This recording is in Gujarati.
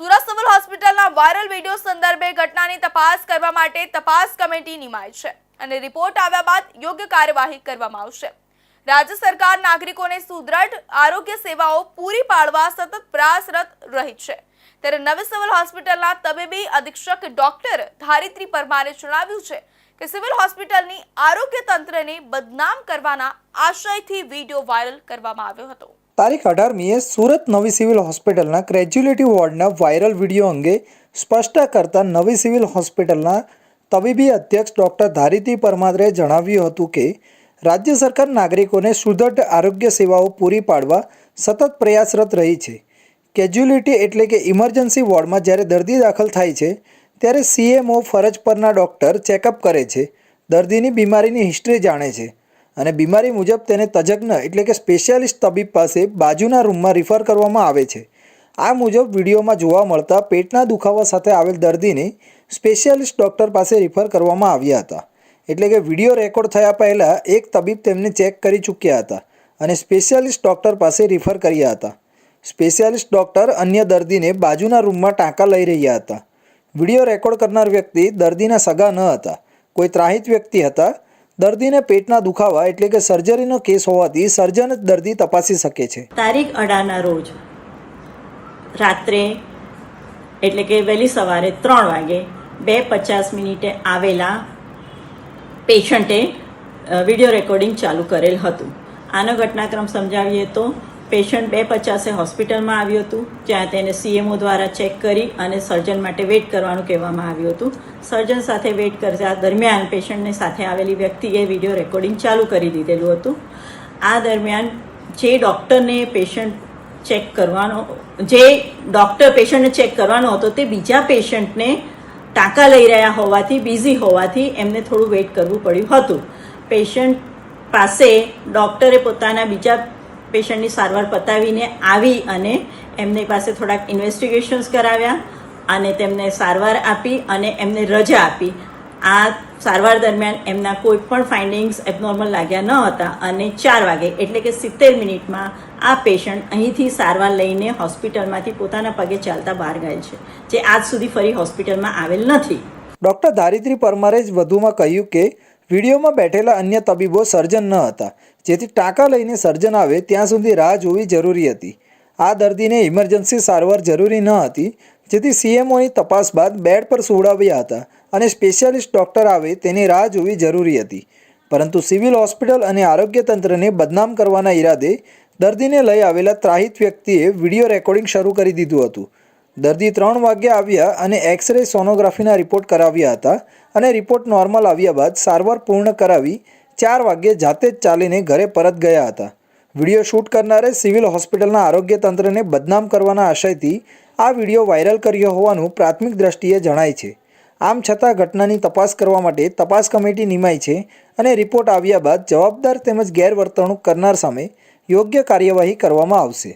સુરત સિવિલ હોસ્પિટલના વાયરલ વિડીયો સંદર્ભે ઘટનાની તપાસ કરવા માટે તપાસ કમિટી નિમાઈ છે અને રિપોર્ટ આવ્યા બાદ યોગ્ય કાર્યવાહી કરવામાં આવશે। રાજ્ય સરકાર નાગરિકોને સુદૃઢ આરોગ્ય સેવાઓ પૂરી પાડવા સતત પ્રયાસરત રહી છે। ત્યારે નવી સિવિલ હોસ્પિટલના તબીબી અધિક્ષક ડોક્ટર ધારિત્રી પરમારે જણાવ્યું છે કે સિવિલ હોસ્પિટલની આરોગ્ય તંત્રને બદનામ કરવાના આશયથી વિડીયો વાયરલ કરવામાં આવ્યો હતો। તારીખ 18મીએ સુરત નવી સિવિલ હોસ્પિટલના ગ્રેજ્યુએટી વોર્ડના વાયરલ વિડીયો અંગે સ્પષ્ટતા કરતા નવી સિવિલ હોસ્પિટલના તબીબી અધ્યક્ષ ડૉક્ટર ધારિત્રી પરમારે જણાવ્યું હતું કે રાજ્ય સરકાર નાગરિકોને સુદૃઢ આરોગ્ય સેવાઓ પૂરી પાડવા સતત પ્રયાસરત રહી છે। કેજ્યુઅલિટી એટલે કે ઇમરજન્સી વોર્ડમાં જ્યારે દર્દી દાખલ થાય છે ત્યારે સીએમઓ ફરજ પરના ડૉક્ટર ચેકઅપ કરે છે, દર્દીની બીમારીની હિસ્ટ્રી જાણે છે અને બીમારી મુજબ તેને તજજ્ઞ એટલે કે સ્પેશિયાલિસ્ટ તબીબ પાસે બાજુના રૂમમાં રિફર કરવામાં આવે છે। આ મુજબ વિડીયોમાં જોવા મળતા પેટના દુખાવા સાથે આવેલ દર્દીને સ્પેશિયાલિસ્ટ ડૉક્ટર પાસે રિફર કરવામાં આવ્યા હતા। એટલે કે વિડીયો રેકોર્ડ થયા પહેલાં એક તબીબ તેમને ચેક કરી ચૂક્યા હતા અને સ્પેશિયાલિસ્ટ ડૉક્ટર પાસે રિફર કર્યા હતા। સ્પેશિયાલિસ્ટ ડૉક્ટર અન્ય દર્દીને બાજુના રૂમમાં ટાંકા લઈ રહ્યા હતા। વિડીયો રેકોર્ડ કરનાર વ્યક્તિ દર્દીના સગા ન હતા, કોઈ ત્રાહિત વ્યક્તિ હતા। દર્દીને પેટના દુખાવા એટલે કે સર્જરીનો કેસ હોવાથી સર્જન જ દર્દી તપાસી શકે છે। તારીખ 18ના રોજ રાત્રે એટલે કે વહેલી સવારે 3 વાગે 2:50 આવેલા પેશન્ટે વિડીયો રેકોર્ડિંગ ચાલુ કરેલ હતું। આનો ઘટનાક્રમ સમજાવીએ તો પેશન્ટ 2:50 હોસ્પિટલમાં આવ્યું હતું, જ્યાં તેને સીએમઓ દ્વારા ચેક કરી અને સર્જન માટે વેઇટ કરવાનું કહેવામાં આવ્યું હતું। સર્જન સાથે વેઇટ કરતા દરમિયાન પેશન્ટની સાથે આવેલી વ્યક્તિએ વિડીયો રેકોર્ડિંગ ચાલુ કરી દીધેલું હતું। આ દરમિયાન જે ડૉક્ટરને પેશન્ટને ચેક કરવાનો હતો તે બીજા પેશન્ટને ટાંકા લઈ રહ્યા હોવાથી બિઝી હોવાથી એમને થોડું વેઇટ કરવું પડ્યું હતું। પેશન્ટ પાસે ડૉક્ટરે પોતાના બીજા પેશન્ટની સારવાર પતાવીને આવી અને એમની પાસે થોડાક ઇન્વેસ્ટિગેશન્સ કરાવ્યા અને તેમને સારવાર આપી અને એમને રજા આપી। આ સારવાર દરમિયાન એમના કોઈ પણ ફાઇન્ડિંગ્સ એબનોર્મલ લાગ્યા ન હતા અને 4 વાગે એટલે કે 70 મિનિટમાં આ પેશન્ટ અહીંથી સારવાર લઈને હોસ્પિટલમાંથી પોતાના પગે ચાલતા બહાર ગયેલ છે, જે આજ સુધી ફરી હોસ્પિટલમાં આવેલ નથી। ડૉક્ટર ધારિત્રી પરમારે વધુમાં કહ્યું કે વિડીયોમાં બેઠેલા અન્ય તબીબો સર્જન ન હતા, જેથી ટાંકા લઈને સર્જન આવે ત્યાં સુધી રાહ જોવી જરૂરી હતી। આ દર્દીને ઇમરજન્સી સારવાર જરૂરી ન હતી, જેથી સીએમઓની તપાસ બાદ બેડ પર સુવડાવ્યા હતા અને સ્પેશિયાલિસ્ટ ડૉક્ટર આવે તેની રાહ જોવી જરૂરી હતી। પરંતુ સિવિલ હોસ્પિટલ અને આરોગ્ય તંત્રને બદનામ કરવાના ઈરાદે દર્દીને લઈ આવેલા ત્રાહિત વ્યક્તિએ વિડીયો રેકોર્ડિંગ શરૂ કરી દીધું હતું। દર્દી 3 વાગ્યે આવ્યા અને એક્સરે સોનોગ્રાફીના રિપોર્ટ કરાવ્યા હતા અને રિપોર્ટ નોર્મલ આવ્યા બાદ સારવાર પૂર્ણ કરાવી 4 વાગ્યે જાતે જ ચાલીને ઘરે પરત ગયા હતા। વિડીયો શૂટ કરનારે સિવિલ હોસ્પિટલના આરોગ્ય તંત્રને બદનામ કરવાના આશયથી આ વિડીયો વાયરલ કર્યો હોવાનું પ્રાથમિક દ્રષ્ટિએ જણાય છે। આમ છતાં ઘટનાની તપાસ કરવા માટે તપાસ કમિટી નિમાઈ છે અને રિપોર્ટ આવ્યા બાદ જવાબદાર તેમજ ગેરવર્તણૂક કરનાર સામે યોગ્ય કાર્યવાહી કરવામાં આવશે।